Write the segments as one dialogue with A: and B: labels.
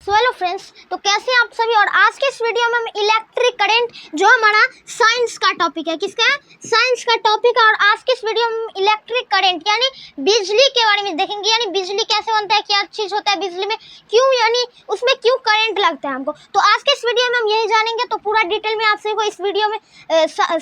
A: So hello friends, तो कैसे हैं आप सभी। और आज के इस वीडियो में हम इलेक्ट्रिक करंट जो हमारा साइंस का टॉपिक है, किसका है, साइंस का टॉपिक है। और आज के इस वीडियो में इलेक्ट्रिक करंट यानी बिजली के बारे में देखेंगे, यानी बिजली कैसे बनता है, क्या चीज़ होता है बिजली में, क्यों यानी उसमें क्यों करंट लगता है हमको। तो आज के इस वीडियो में हम यही जानेंगे, तो पूरा डिटेल में आप सभी को इस वीडियो में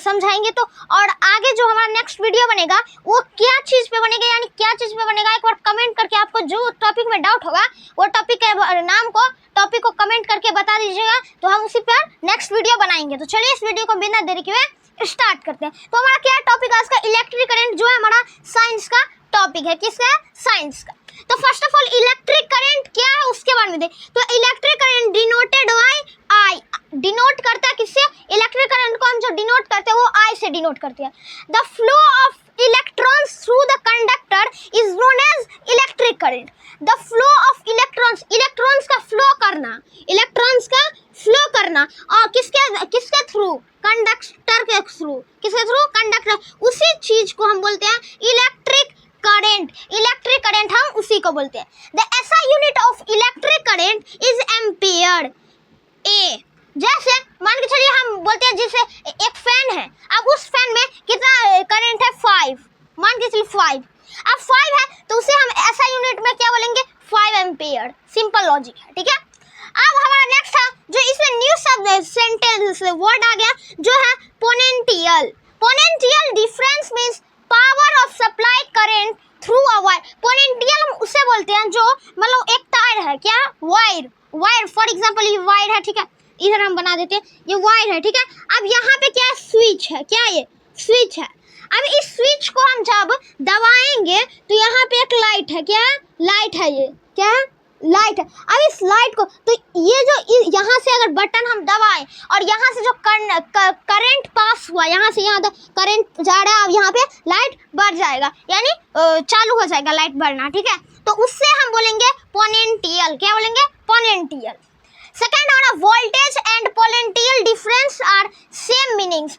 A: समझाएंगे। तो और आगे जो हमारा नेक्स्ट वीडियो बनेगा वो क्या चीज़ पे बनेगा, यानी क्या चीज़ पे बनेगा, एक बार कमेंट करके आपको जो टॉपिक में डाउट होगा वो टॉपिक के नाम को टॉपिक को कमेंट करके बता दीजिएगा, तो हम उसी पर नेक्स्ट वीडियो बनाएंगे। तो चलिए इस वीडियो को बिना देरी के स्टार्ट करते हैं। तो हमारा क्या टॉपिक आज का इलेक्ट्रिक करंट जो है हमारा साइंस का टॉपिक है, किसका है, साइंस का। तो first of all electric current क्या है उसके बारे में देख। तो electric current denoted by I, denote करता है किससे, इलेक्ट्रिक करंट को हम जो डिनोट करते हैं वो आई से डिनोट करते हैं। The flow of electrons through the conductor is known as electric current. The flow of electrons, electrons का फ्लो करना, इलेक्ट्रॉन्स का फ्लो करना, और किसके थ्रू, कंडक्टर के थ्रू, किसके थ्रू, कंडक्टर, उसी चीज को हम बोलते हैं इलेक्ट्रिक करंट। इलेक्ट्रिक करंट हम उसी को बोलते हैं। The SI unit of electric current is ampere. ए जैसे मान के चलिए हम बोलते हैं जैसे एक फैन है, अब उस फैन में कितना करंट है, 5, मान के चलिए 5, अब 5 है तो उसे हम ऐसा यूनिट में क्या बोलेंगे, 5 एम्पियर। सिंपल लॉजिक है, ठीक है। अब हमारा नेक्स्ट है जो इसमें न्यू शब्द सेंटेंस वर्ड आ गया जो है potential. Potential difference means power of supply current through a wire. Potential हम उसे बोलते हैं जो मतलब एक तार है, क्या, वायर, वायर फॉर एग्जांपल ये वायर है, ठीक है, इधर हम बना देते हैं ये वायर है, ठीक है। अब यहाँ पे क्या स्विच है, क्या ये स्विच है। अब इस स्विच को हम जब दबाएंगे तो यहाँ पे एक लाइट है, क्या लाइट है, ये क्या लाइट है। अब इस लाइट को तो ये जो यहाँ से अगर बटन हम दबाएं और यहाँ से जो करंट पास हुआ, यहाँ से यहाँ तक करंट जा रहा है, अब यहाँ पे लाइट बढ़ जाएगा, यानी चालू हो जाएगा लाइट बढ़ना, ठीक है। तो उससे हम बोलेंगे पोटेंशियल, क्या बोलेंगे, पोटेंशियल। सेकेंड हमारा voltage and potential difference are same meanings.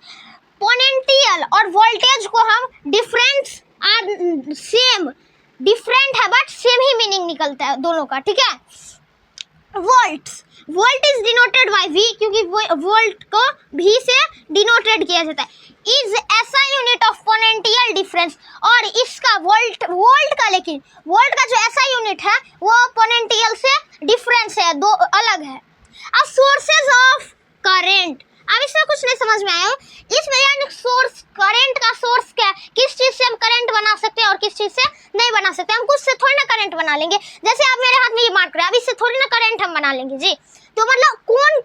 A: Potential और वोल्टेज को हम डिफरेंस आर सेम, डिफरेंट है बट सेम ही मीनिंग निकलता है दोनों का, ठीक है। Volts, volt is denoted by V, क्योंकि वोल्ट को भी से डिनोटेड किया जाता है। इज ऐसा यूनिट ऑफ पोटेंशियल डिफरेंस, और इसका वोल्ट का, लेकिन वोल्ट का जो ऐसा यूनिट है वो पोटेंशियल से डिफरेंस है, दो अलग है। अब सोर्सेज ऑफ करंट, अब इसमें कुछ नहीं समझ में आया, इसमें यानी सोर्स, करंट का सोर्स क्या है, किस चीज से हम करंट बना सकते हैं और किस चीज से नहीं बना सकते। हम कुछ से थोड़ी ना करंट बना लेंगे, जैसे आप मेरे हाथ में ये मार कर, अब इससे थोड़ी ना करंट हम बना लेंगे जी। तो मतलब कौन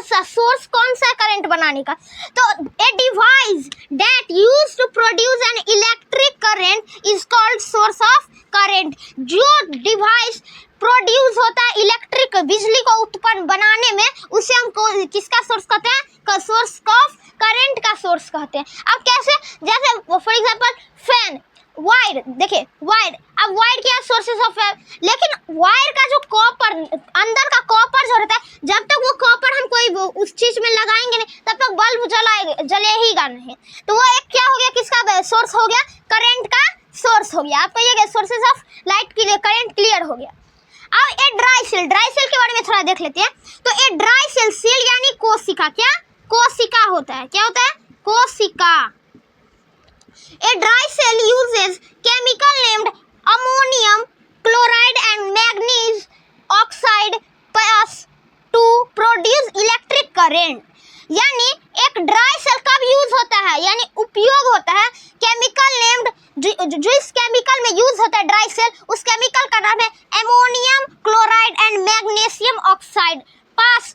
A: सा सोर्स, कौन सा करंट बनाने का। तो a device that use to produce an electric current is called source of current. जो डिवाइस प्रोड्यूस होता है इलेक्ट्रिक, बिजली को उत्पन्न बनाने में, उसे हम किसका सोर्स कहते हैं, सोर्स ऑफ करंट का सोर्स कहते हैं। अब कैसे, जैसे फॉर एग्जांपल फैन, वायर, देखिए वायर, अब वायर क्या सोर्सेस ऑफ है, लेकिन वायर का जो कॉपर, अंदर का कॉपर जो रहता है, जब तक वो कॉपर हम कोई उस चीज में लगाएंगे नहीं तब तक बल्ब जलेगा नहीं। तो वो एक क्या हो गया, किसका सोर्स हो गया, करंट का सोर्स हो गया। आपका ये सोर्सेस ऑफ लाइट के लिए करंट क्लियर हो गया। अब a dry cell, dry cell के बारे में थोड़ा देख लेते हैं। तो ए ड्राई सेल, सेल यानी कोशिका, क्या कोशिका होता है, क्या होता है, कोशिका। A dry cell uses chemical named ammonium chloride and manganese oxide plus to produce electric current। यानी एक ड्राई सेल कब यूज होता है, यानी उपयोग होता है, केमिकल नेम्ड, जो इस केमिकल में यूज होता है ड्राई सेल, उस केमिकल का नाम है ammonium chloride and magnesium oxide pass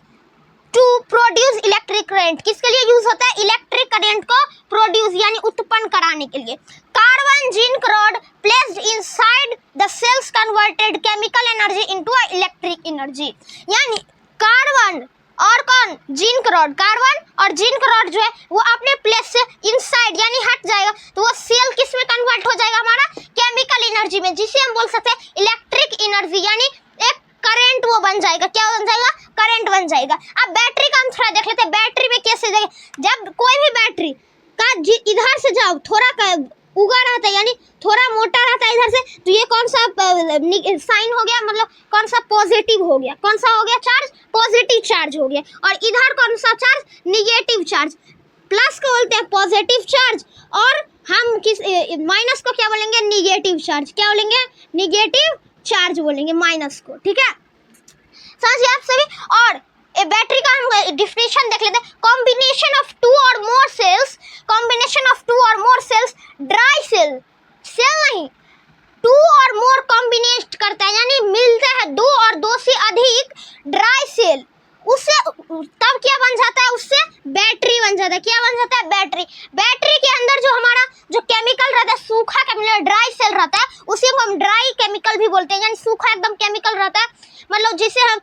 A: to produce electric current. किसके लिए यूज होता है, इलेक्ट्रिक करंट को प्रोड्यूस यानी उत्पन्न कराने के लिए। Carbon zinc rod placed inside the cells converted chemical energy into electric energy. यानी कार्बन और कौन, जिंक रॉड, कार्बन और जिंक रॉड जो है वो अपने प्लेस से इनसाइड यानी हट जाएगा, तो वो सेल किस में कन्वर्ट हो जाएगा, हमारा केमिकल एनर्जी में, जिसे हम बोल सकते हैं इलेक्ट्रिक एनर्जी, यानी एक करंट वो बन जाएगा, क्या बन जाएगा, करंट बन जाएगा। अब बैटरी का हम थोड़ा देख लेते हैं, बैटरी में कैसे, जब कोई भी बैटरी का इधर से जाओ थोड़ा उगा रहता है, यानी थोड़ा मोटा रहता है इधर से, तो ये कौन सा साइन हो गया, मतलब कौन सा पॉजिटिव हो गया, कौन सा हो गया चार्ज, पॉजिटिव चार्ज हो गया। और इधर कौन सा चार्ज, निगेटिव चार्ज। प्लस को बोलते हैं पॉजिटिव चार्ज, और हम किस माइनस को क्या बोलेंगे, निगेटिव चार्ज। क्या बोलेंगे, निगेटिव चार्ज बोलेंगे माइनस को, ठीक है, समझिए आप सभी। और बैटरी का हम डिफिनेशन देख लेते हैं। कॉम्बिनेशन ऑफ टू और मोर सेल्स, कॉम्बिनेशन ऑफ टू और मोर सेल्स, ड्राई सेल, सेल नहीं, टू और मोर कॉम्बिनेट करता है, यानी मिलते हैं दो और दो से अधिक ड्राई सेल, उससे तब क्या बन जाता है, उससे बैटरी बन जाता है। क्या बन जाता है, बैटरी। बैटरी के अंदर जो हमारा जो केमिकल रहता है, सूखा केमिकल, ड्राई सेल रहता है, उसी को हम ड्राई केमिकल भी बोलते हैं, यानी सूखा एकदम केमिकल रहता है, मतलब जिसे हम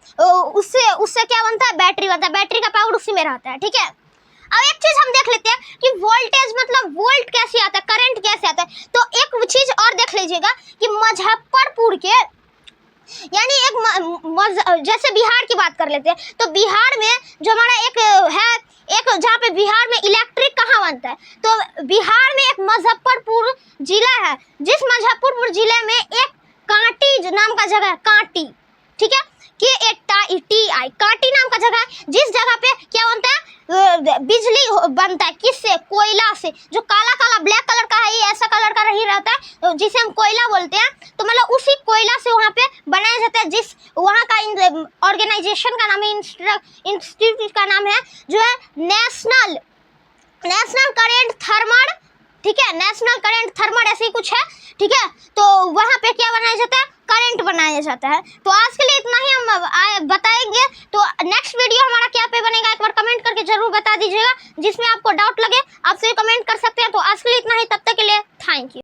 A: उससे क्या बनता है, बैटरी बनता है। बैटरी का पावर उसी में रहता है, ठीक है। अब एक चीज हम देख लेते हैं कि वोल्टेज मतलब वोल्ट कैसे आता है, करंट कैसे आता है। तो एक चीज और देख लीजिएगा कि मुजफ्फरपुर के, यानी एक जैसे बिहार की बात कर लेते हैं, तो बिहार में जो हमारा एक है, एक जहाँ पे बिहार में इलेक्ट्रिक कहाँ बनता है, तो बिहार में एक मुजफ्फरपुर जिला है, जिस मुजफ्फरपुर जिले में एक कांटी नाम का जगह है, कांटी, ठीक है, KATI, कांटी नाम का जगह है, जिस जगह पे क्या बनता है, बिजली बनता है, किससे, कोयला से, जो काला काला ब्लैक कलर का है, ये ऐसा कलर का नहीं रहता है, जिसे हम कोयला बोलते हैं, तो मतलब उसी कोयला से वहाँ पे बनाया जाता है, जिस वहाँ का ऑर्गेनाइजेशन का नाम है, इंस्टीट्यूट का नाम है जो है नेशनल करेंट थर्मल, ठीक है, नेशनल करेंट थर्मल ऐसे ही कुछ है, ठीक है। तो वहाँ पे क्या बनाया जाता है, करंट बनाया जाता है। तो आज के लिए इतना ही हम बताएंगे। तो नेक्स्ट वीडियो हमारा क्या पे बनेगा, एक बार कमेंट करके जरूर बता दीजिएगा, जिसमें आपको डाउट लगे आप सभी कमेंट कर सकते हैं। तो आज के लिए इतना ही, तब तक के लिए थैंक यू।